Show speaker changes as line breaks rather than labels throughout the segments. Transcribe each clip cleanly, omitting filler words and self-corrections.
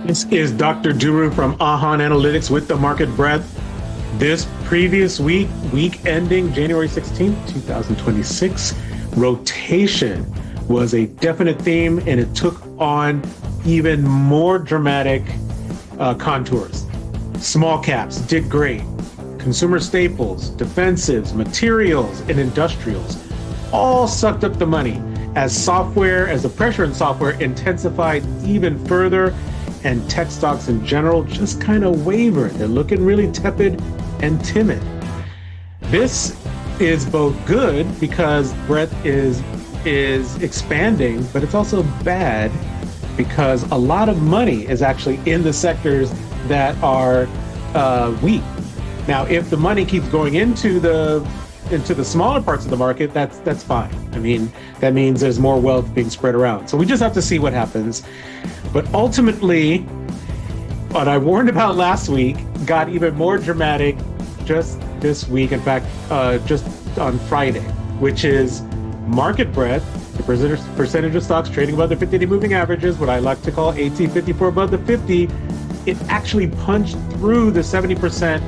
This is Dr. Duru from Ahan Analytics with the market breadth. This previous week ending January 16th, 2026, rotation was a definite theme, and it took on even more dramatic contours. Small caps did great. Consumer staples, defensives, materials, and industrials all sucked up the money as the pressure in software intensified even further, and tech stocks in general just kind of wavered. They're looking really tepid and timid. This is both good because breadth is expanding, but it's also bad because a lot of money is actually in the sectors that are weak. Now, if the money keeps going into the smaller parts of the market, that's fine. I mean, that means there's more wealth being spread around. So we just have to see what happens. But ultimately, what I warned about last week got even more dramatic just this week. In fact, just on Friday, which is market breadth, the percentage of stocks trading above the 50-day moving averages, what I like to call AT54 above the 50, it actually punched through the 70%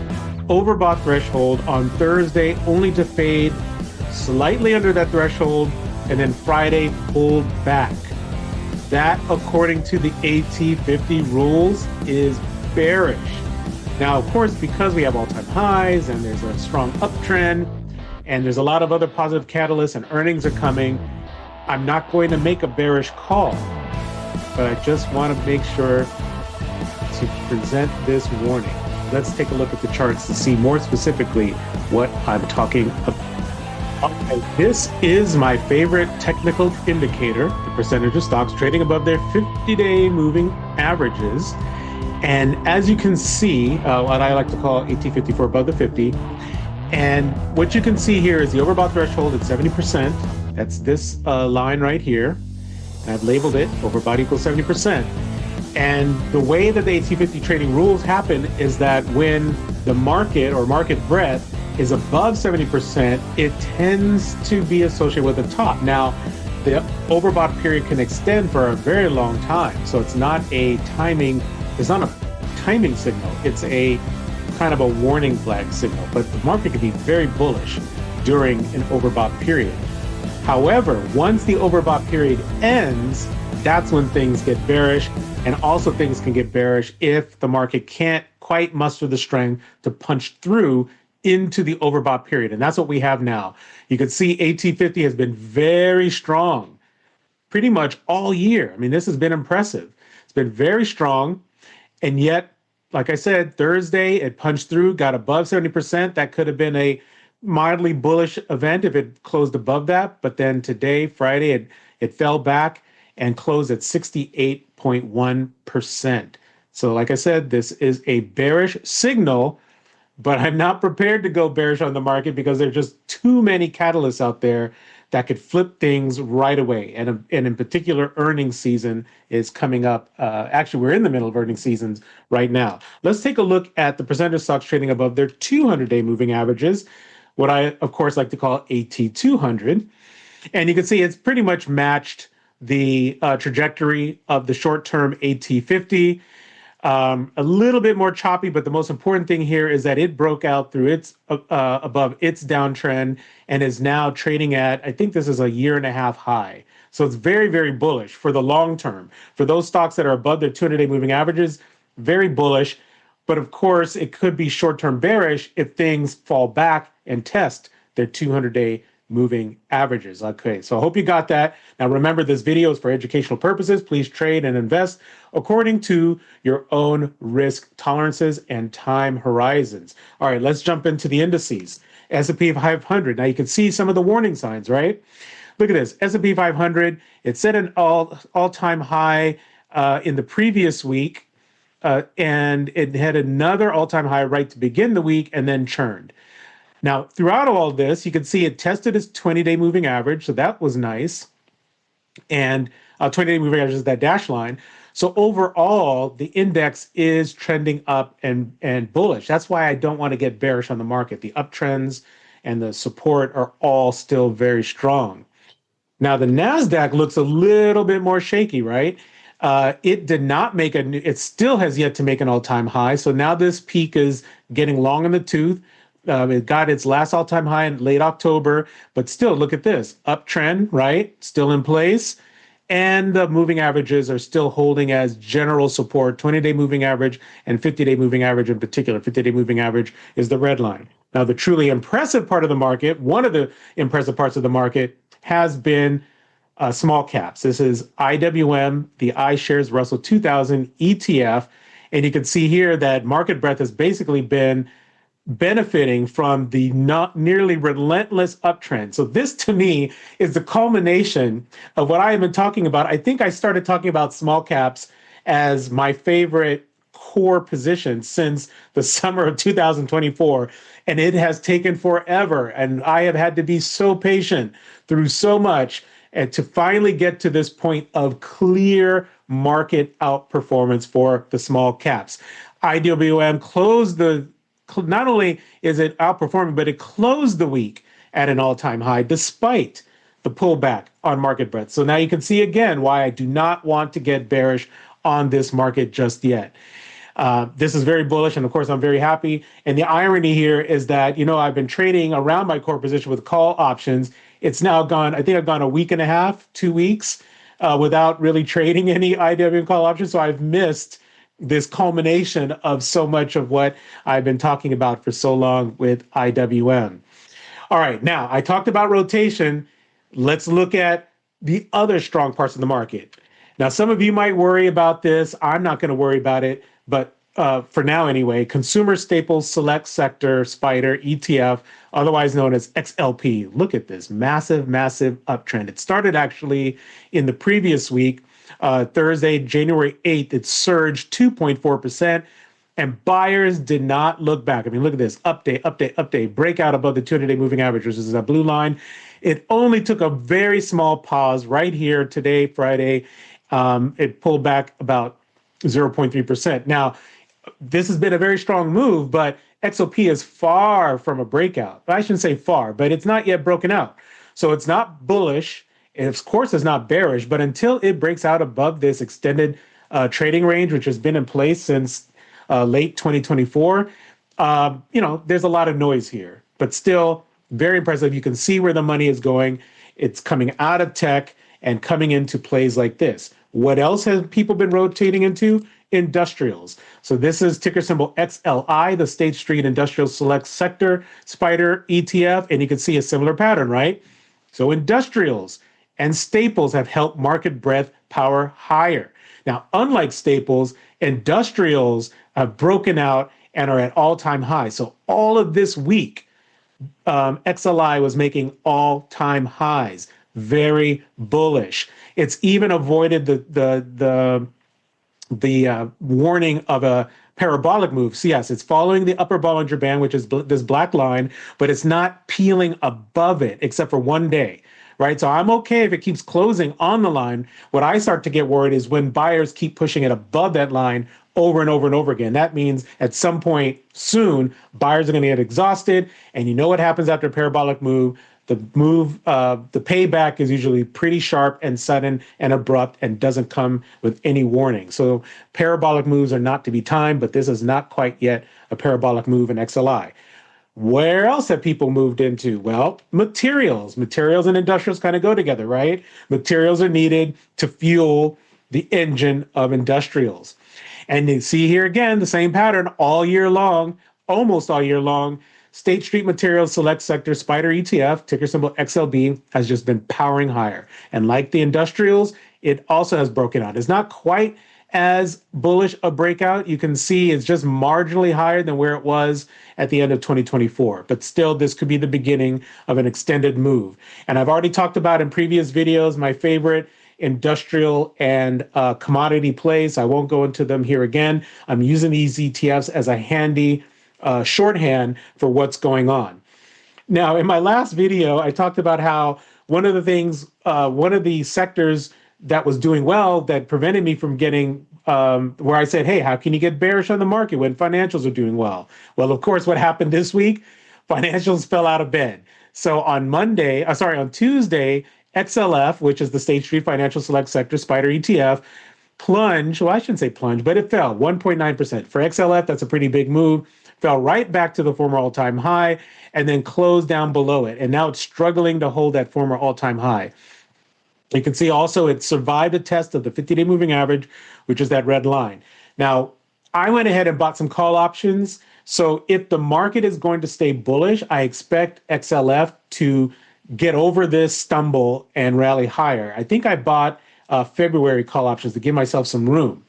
overbought threshold on Thursday, only to fade slightly under that threshold, and then Friday pulled back. That, according to the AT50 rules, is bearish. Now, of course, because we have all-time highs and there's a strong uptrend and there's a lot of other positive catalysts and earnings are coming, I'm not going to make a bearish call, but I just want to make sure to present this warning. Let's take a look at the charts to see more specifically what I'm talking about. Okay, this is my favorite technical indicator, the percentage of stocks trading above their 50-day moving averages. And as you can see, what I like to call AT54 above the 50. And what you can see here is the overbought threshold at 70%. That's this line right here. And I've labeled it overbought equals 70%. And the way that the AT50 trading rules happen is that when the market or market breadth is above 70%, it tends to be associated with the top. Now, the overbought period can extend for a very long time. So it's not a timing signal. It's a kind of a warning flag signal, but the market can be very bullish during an overbought period. However, once the overbought period ends, that's when things get bearish, and also things can get bearish if the market can't quite muster the strength to punch through into the overbought period. And that's what we have now. You can see AT50 has been very strong pretty much all year. I mean, this has been impressive. It's been very strong. And yet, like I said, Thursday, it punched through, got above 70%. That could have been a mildly bullish event if it closed above that. But then today, Friday, it fell back and closed at 68.1%. So like I said, this is a bearish signal, but I'm not prepared to go bearish on the market because there are just too many catalysts out there that could flip things right away. And in particular, earnings season is coming up. Actually, we're in the middle of earnings seasons right now. Let's take a look at the percentage of stocks trading above their 200-day moving averages, what I, of course, like to call AT200. And you can see it's pretty much matched the trajectory of the short-term AT50. A little bit more choppy, but the most important thing here is that it broke out through its above its downtrend and is now trading at, I think this is a 1.5-year high. So it's very, very bullish for the long term. For those stocks that are above their 200-day moving averages, very bullish. But of course, it could be short-term bearish if things fall back and test their 200-day moving averages. Okay, so I hope you got that. Now remember, this video is for educational purposes. Please trade and invest according to your own risk tolerances and time horizons. All right, let's jump into the indices. S&P 500. Now you can see some of the warning signs, right? Look at this. S&P 500, it set an all-time high in the previous week, and it had another all-time high right to begin the week and then churned. Now, throughout all this, you can see it tested its 20-day moving average, so that was nice. And 20-day moving average is that dash line. So overall, the index is trending up and bullish. That's why I don't want to get bearish on the market. The uptrends and the support are all still very strong. Now, the NASDAQ looks a little bit more shaky, right? It did not make it still has yet to make an all-time high. So now this peak is getting long in the tooth. It got its last all-time high in late October, but still, look at this uptrend, right? Still in place. And the moving averages are still holding as general support, 20-day moving average and 50-day moving average in particular. 50-day moving average is the red line. Now, the truly impressive part of the market, one of the impressive parts of the market, has been small caps. This is IWM, the iShares Russell 2000 ETF. And you can see here that market breadth has basically been benefiting from the not nearly relentless uptrend. So this to me is the culmination of what I have been talking about. I think I started talking about small caps as my favorite core position since the summer of 2024, and it has taken forever. And I have had to be so patient through so much and to finally get to this point of clear market outperformance for the small caps. IWM closed not only is it outperforming, but it closed the week at an all-time high despite the pullback on market breadth. So now you can see again why I do not want to get bearish on this market just yet. This is very bullish, and of course, I'm very happy. And the irony here is that, I've been trading around my core position with call options. It's now gone, I think I've gone a week and a half, 2 weeks, without really trading any IWM call options. So I've missed this culmination of so much of what I've been talking about for so long with IWM. All right, now I talked about rotation. Let's look at the other strong parts of the market. Now, some of you might worry about this. I'm not going to worry about it, but for now anyway, Consumer Staples Select Sector SPDR ETF, otherwise known as XLP. Look at this massive, massive uptrend. It started actually in the previous week. Thursday, January 8th, it surged 2.4%, and buyers did not look back. I mean, look at this, update, breakout above the 200-day moving average, which is a blue line. It only took a very small pause right here today, Friday. It pulled back about 0.3%. Now, this has been a very strong move, but XOP is far from a breakout. I shouldn't say far, but it's not yet broken out. So it's not bullish. Of course, it's not bearish, but until it breaks out above this extended trading range, which has been in place since late 2024, there's a lot of noise here, but still very impressive. You can see where the money is going. It's coming out of tech and coming into plays like this. What else have people been rotating into? Industrials. So this is ticker symbol XLI, the State Street Industrial Select Sector SPDR ETF, and you can see a similar pattern, right? So industrials and staples have helped market breadth power higher. Now, unlike staples, industrials have broken out and are at all-time highs. So all of this week, XLI was making all-time highs. Very bullish. It's even avoided the warning of a parabolic move. So yes, it's following the upper Bollinger Band, which is this black line, but it's not peeling above it except for one day. Right? So I'm okay if it keeps closing on the line. What I start to get worried is when buyers keep pushing it above that line over and over and over again. That means at some point soon, buyers are going to get exhausted. And you know what happens after a parabolic move? The payback is usually pretty sharp and sudden and abrupt and doesn't come with any warning. So parabolic moves are not to be timed, but this is not quite yet a parabolic move in XLI. Where else have people moved into? Well, materials. Materials and industrials kind of go together, right? Materials are needed to fuel the engine of industrials. And you see here again, the same pattern all year long, almost all year long. State Street Materials Select Sector SPDR ETF, ticker symbol XLB, has just been powering higher. And like the industrials, it also has broken out. It's not quite as bullish a breakout. You can see it's just marginally higher than where it was at the end of 2024. But still, this could be the beginning of an extended move. And I've already talked about in previous videos my favorite industrial and commodity plays. I won't go into them here again. I'm using these ETFs as a handy shorthand for what's going on. Now, in my last video, I talked about how one of the sectors that was doing well that prevented me from getting where I said, hey, how can you get bearish on the market when financials are doing well? Well, of course, what happened this week? Financials fell out of bed. So on Tuesday, XLF, which is the State Street Financial Select Sector SPDR ETF, plunge. Well, I shouldn't say plunge, but it fell 1.9%. For XLF, that's a pretty big move. Fell right back to the former all-time high and then closed down below it. And now it's struggling to hold that former all-time high. You can see also it survived a test of the 50-day moving average, which is that red line. Now, I went ahead and bought some call options. So if the market is going to stay bullish, I expect XLF to get over this stumble and rally higher. I think I bought February call options to give myself some room.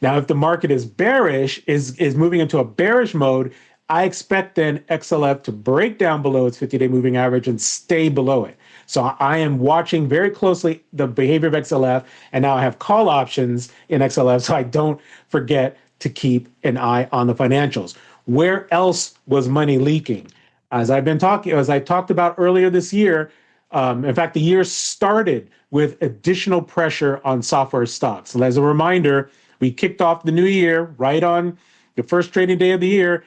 Now, if the market is bearish, is moving into a bearish mode, I expect then XLF to break down below its 50-day moving average and stay below it. So I am watching very closely the behavior of XLF, and now I have call options in XLF so I don't forget to keep an eye on the financials. Where else was money leaking? As I talked about earlier this year, in fact, the year started with additional pressure on software stocks. And as a reminder, we kicked off the new year right on the first trading day of the year.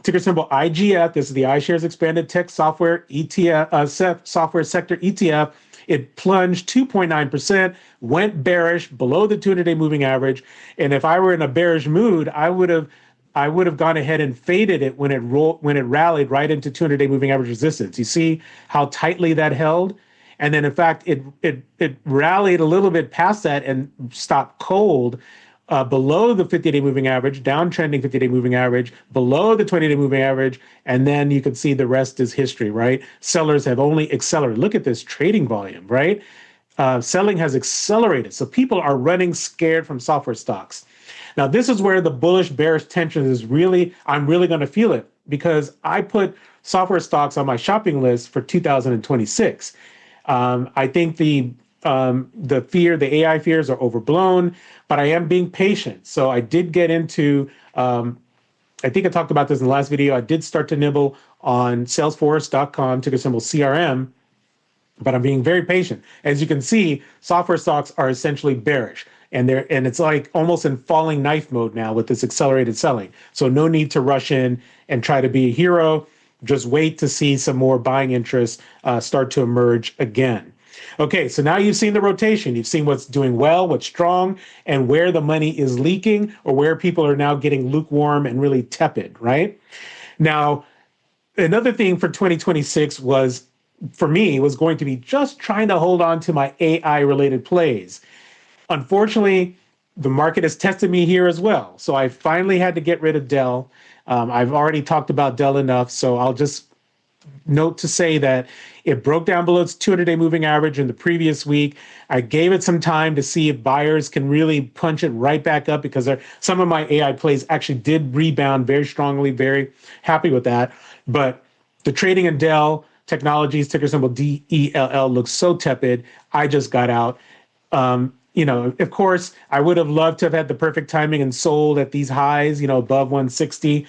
Ticker symbol IGF. This is the iShares Expanded Tech-Software ETF, Software Sector ETF. It plunged 2.9%, went bearish below the 200-day moving average. And if I were in a bearish mood, I would have gone ahead and faded it when it rallied right into 200-day moving average resistance. You see how tightly that held? And then, in fact, it rallied a little bit past that and stopped cold below the 50-day moving average, downtrending 50-day moving average, below the 20-day moving average, and then you can see the rest is history, right? Sellers have only accelerated. Look at this trading volume, right? Selling has accelerated. So people are running scared from software stocks. Now, this is where the bullish bearish tension is I'm really going to feel it because I put software stocks on my shopping list for 2026. I think the AI fears are overblown, but I am being patient. So I did get into, I think I talked about this in the last video. I did start to nibble on Salesforce.com, ticker symbol CRM, but I'm being very patient. As you can see, software stocks are essentially bearish. And it's like almost in falling knife mode now with this accelerated selling. So no need to rush in and try to be a hero. Just wait to see some more buying interest start to emerge again. Okay, so now you've seen the rotation. You've seen what's doing well, what's strong, and where the money is leaking or where people are now getting lukewarm and really tepid, right? Now, another thing for 2026 was going to be just trying to hold on to my AI-related plays. Unfortunately, the market has tested me here as well. So I finally had to get rid of Dell. I've already talked about Dell enough, so I'll just note to say that it broke down below its 200-day moving average in the previous week. I gave it some time to see if buyers can really punch it right back up because some of my AI plays actually did rebound very strongly, very happy with that. But the trading in Dell Technologies, ticker symbol DELL, looks so tepid. I just got out. Of course, I would have loved to have had the perfect timing and sold at these highs, above 160.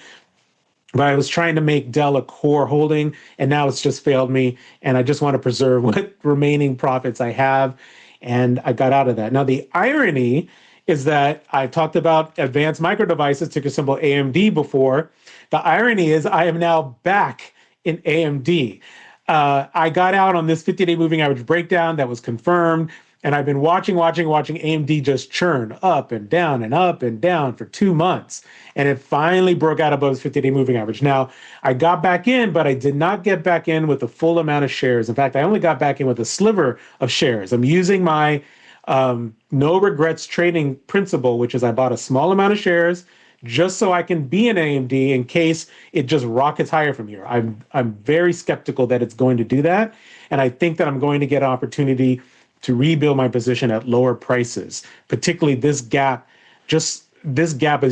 But I was trying to make Dell a core holding, and now it's just failed me. And I just want to preserve what remaining profits I have. And I got out of that. Now, the irony is that I talked about advanced micro devices, ticker symbol AMD before. The irony is I am now back in AMD. I got out on this 50-day moving average breakdown that was confirmed. And I've been watching AMD just churn up and down for 2 months. And it finally broke out above its 50-day moving average. Now, I got back in, but I did not get back in with the full amount of shares. In fact, I only got back in with a sliver of shares. I'm using my no regrets trading principle, which is I bought a small amount of shares just so I can be in AMD in case it just rockets higher from here. I'm very skeptical that it's going to do that. And I think that I'm going to get an opportunity to rebuild my position at lower prices, particularly this gap is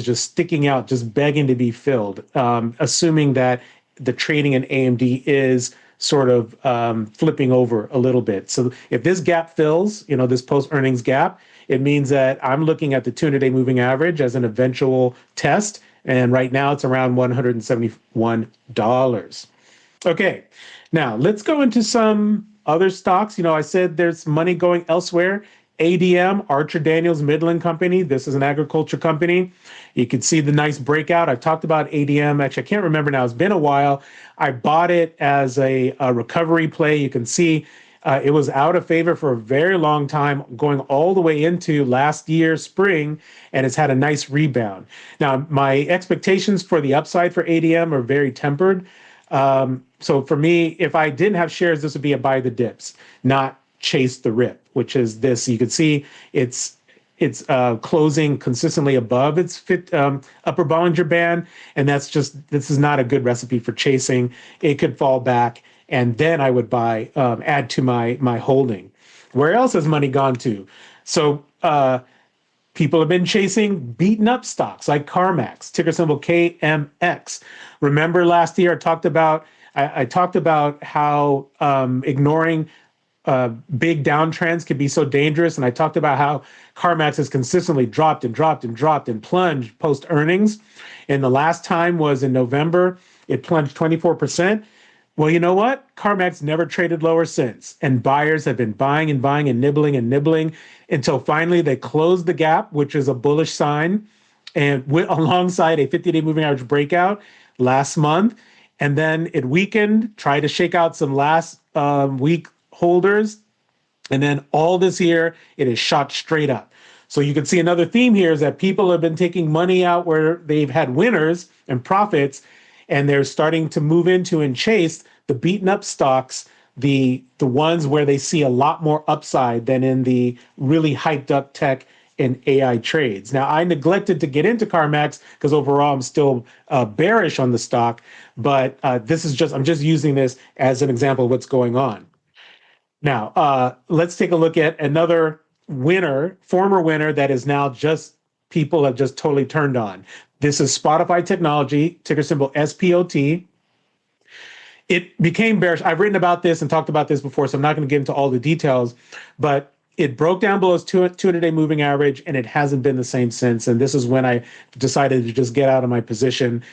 just sticking out, just begging to be filled, assuming that the trading in AMD is sort of flipping over a little bit. So if this gap fills, this post-earnings gap, it means that I'm looking at the 200-day moving average as an eventual test. And right now it's around $171. Okay, now let's go into some other stocks. I said there's money going elsewhere. ADM, Archer Daniels Midland Company. This is an agriculture company. You can see the nice breakout. I've talked about ADM. Actually, I can't remember now. It's been a while. I bought it as a recovery play. You can see It was out of favor for a very long time, going all the way into last year's spring, and it's had a nice rebound. Now, my expectations for the upside for ADM are very tempered. So for me, if I didn't have shares, this would be a buy the dips, not chase the rip, which is this. You can see it's closing consistently above its upper Bollinger Band, and this is not a good recipe for chasing. It could fall back, and then I would buy, add to my holding. Where else has money gone to? So people have been chasing beaten up stocks like CarMax, ticker symbol KMX. Remember last year I talked about how ignoring big downtrends can be so dangerous. And I talked about how CarMax has consistently dropped and plunged post earnings. And the last time was in November, it plunged 24%. Well, you know what? CarMax never traded lower since. And buyers have been buying and nibbling until finally they closed the gap, which is a bullish sign, and alongside a 50-day moving average breakout last month. And then it weakened, tried to shake out some last week holders. And then all this year, it is shot straight up. So you can see another theme here is that people have been taking money out where they've had winners and profits, and they're starting to move into and chase the beaten up stocks, the ones where they see a lot more upside than in the really hyped up tech and AI trades. Now, I neglected to get into CarMax because overall I'm still bearish on the stock, but I'm just using this as an example of what's going on. Now, let's take a look at another former winner that is now people have just totally turned on. This is Spotify Technology, ticker symbol SPOT. It became bearish. I've written about this and talked about this before, so I'm not going to get into all the details, but it broke down below its 200-day moving average, and it hasn't been the same since. And this is when I decided to just get out of my position.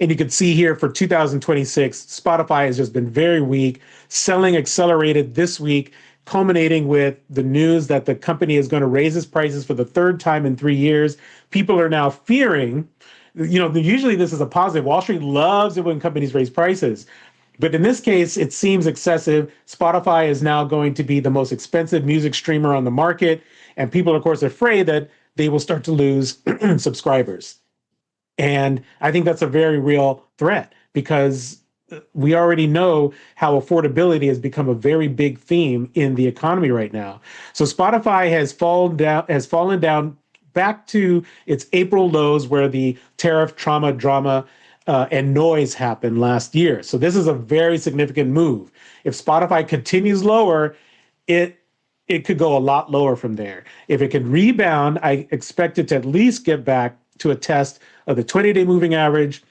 And you can see here for 2026, Spotify has just been very weak. Selling accelerated this week, culminating with the news that the company is going to raise its prices for the third time in 3 years. People are now fearing, usually this is a positive. Wall Street loves it when companies raise prices. But in this case, it seems excessive. Spotify is now going to be the most expensive music streamer on the market. And people, of course, are afraid that they will start to lose subscribers. And I think that's a very real threat because we already know how affordability has become a very big theme in the economy right now. So Spotify has fallen down back to its April lows where the tariff drama and noise happened last year. So this is a very significant move. If Spotify continues lower, it could go a lot lower from there. If it can rebound, I expect it to at least get back to a test of the 20-day moving average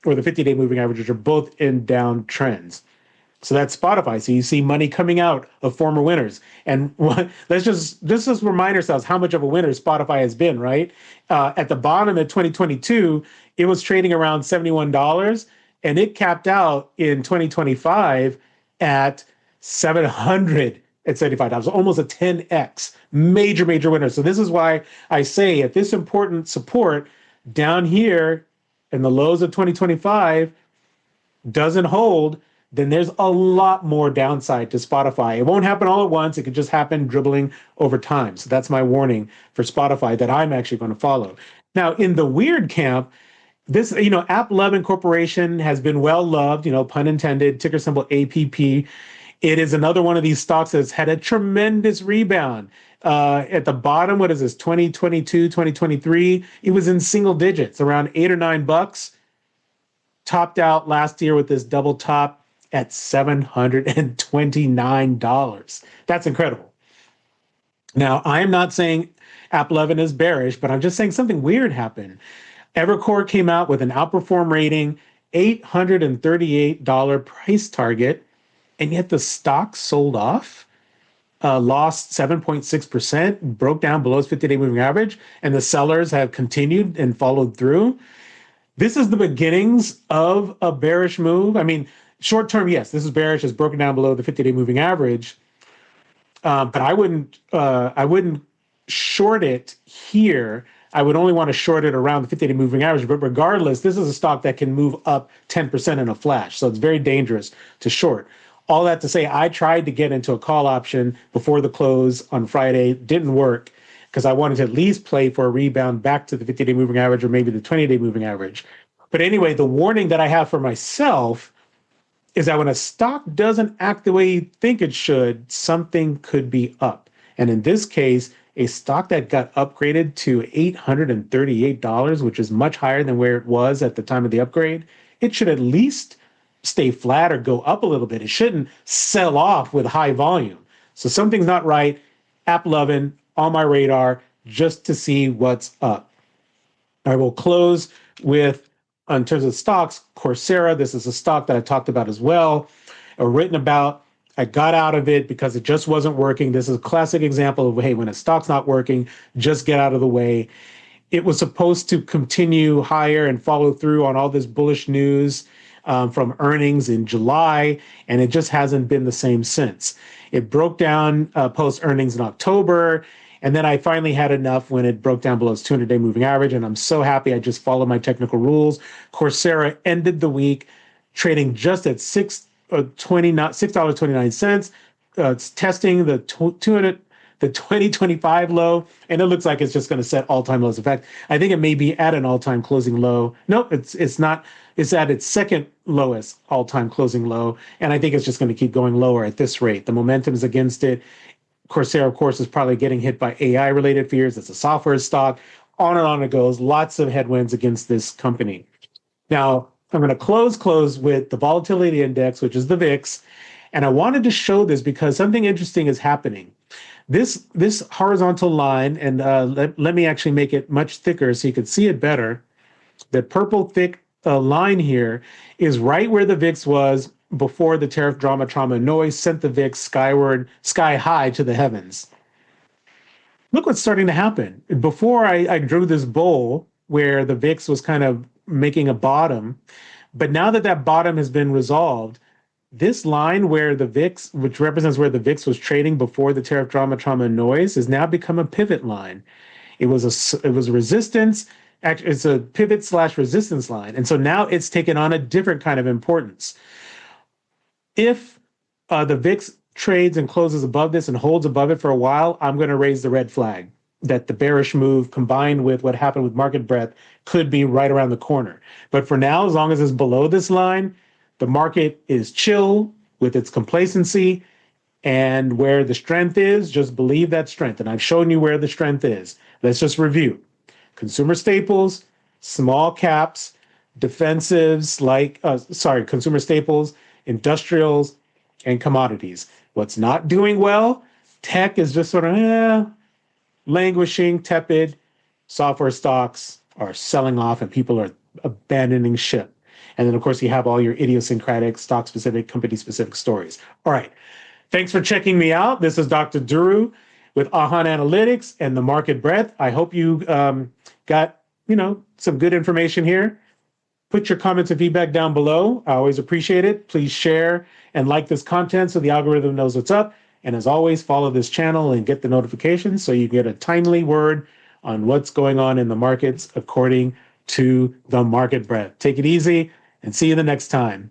or the 50-day moving average, which are both in down trends. So that's Spotify. So you see money coming out of former winners. And let's just remind ourselves how much of a winner Spotify has been, right? At the bottom of 2022, it was trading around $71, and it capped out in 2025 at $775, almost a 10x. Major winner. So this is why I say if this important support down here in the lows of 2025 doesn't hold, then there's a lot more downside to Spotify. It won't happen all at once. It could just happen dribbling over time. So that's my warning for Spotify that I'm actually going to follow. Now, in the weird camp, this, AppLovin Corporation has been well loved, pun intended, ticker symbol APP. It is another one of these stocks that's had a tremendous rebound. At the bottom, what is this, 2022, 2023? It was in single digits, around $8 or $9. Topped out last year with this double top at $729. That's incredible. Now, I am not saying AppLovin is bearish, but I'm just saying something weird happened. Evercore came out with an outperform rating, $838 price target, and yet the stock sold off, lost 7.6%, broke down below its 50-day moving average, and the sellers have continued and followed through. This is the beginnings of a bearish move. I mean, short term, yes, this is bearish. It's broken down below the 50-day moving average, but I wouldn't short it here. I would only want to short it around the 50-day moving average. But regardless, this is a stock that can move up 10% in a flash, so it's very dangerous to short. All that to say, I tried to get into a call option before the close on Friday. Didn't work because I wanted to at least play for a rebound back to the 50-day moving average or maybe the 20-day moving average. But anyway, the warning that I have for myself is that when a stock doesn't act the way you think it should, something could be up. And in this case, a stock that got upgraded to $838, which is much higher than where it was at the time of the upgrade, it should at least stay flat or go up a little bit. It shouldn't sell off with high volume. So something's not right. AppLovin on my radar just to see what's up. I will close with, in terms of stocks, Coursera. This is a stock that I talked about as well, or written about. I got out of it because it just wasn't working. This is a classic example of, hey, when a stock's not working, just get out of the way. It was supposed to continue higher and follow through on all this bullish news from earnings in July, and it just hasn't been the same since. It broke down post earnings in October, and then I finally had enough when it broke down below its 200-day moving average, and I'm so happy I just followed my technical rules. Coursera ended the week trading just at $6.29. It's testing the 2025 low, and it looks like it's just going to set all-time lows. In fact, I think it may be at an all-time closing low. Nope, it's not. It's at its second lowest all-time closing low, and I think it's just going to keep going lower at this rate. The momentum is against it. Coursera, of course, is probably getting hit by AI-related fears. It's a software stock. On and on it goes. Lots of headwinds against this company. Now, I'm going to close with the volatility index, which is the VIX, and I wanted to show this because something interesting is happening. This horizontal line, and let me actually make it much thicker so you can see it better. The purple thick line here is right where the VIX was before the tariff drama, trauma, and noise sent the VIX sky high to the heavens. Look what's starting to happen. Before I drew this bowl where the VIX was kind of making a bottom, but now that bottom has been resolved, this line where the VIX, which represents where the VIX was trading before the tariff drama, trauma, and noise, has now become a pivot line. It was a resistance. Actually, it's a pivot / resistance line. And so now it's taken on a different kind of importance. If the VIX trades and closes above this and holds above it for a while, I'm going to raise the red flag that the bearish move combined with what happened with market breadth could be right around the corner. But for now, as long as it's below this line, the market is chill with its complacency, and where the strength is, just believe that strength. And I've shown you where the strength is. Let's just review. Consumer staples, small caps, defensives consumer staples, industrials, and commodities. What's not doing well? Tech is just sort of languishing, tepid. Software stocks are selling off and people are abandoning ship. And then, of course, you have all your idiosyncratic, stock-specific, company-specific stories. All right. Thanks for checking me out. This is Dr. Duru with Ahan Analytics and the Market Breadth. I hope you got, some good information here. Put your comments and feedback down below. I always appreciate it. Please share and like this content so the algorithm knows what's up. And as always, follow this channel and get the notifications so you get a timely word on what's going on in the markets according to the Market Breadth. Take it easy and see you the next time.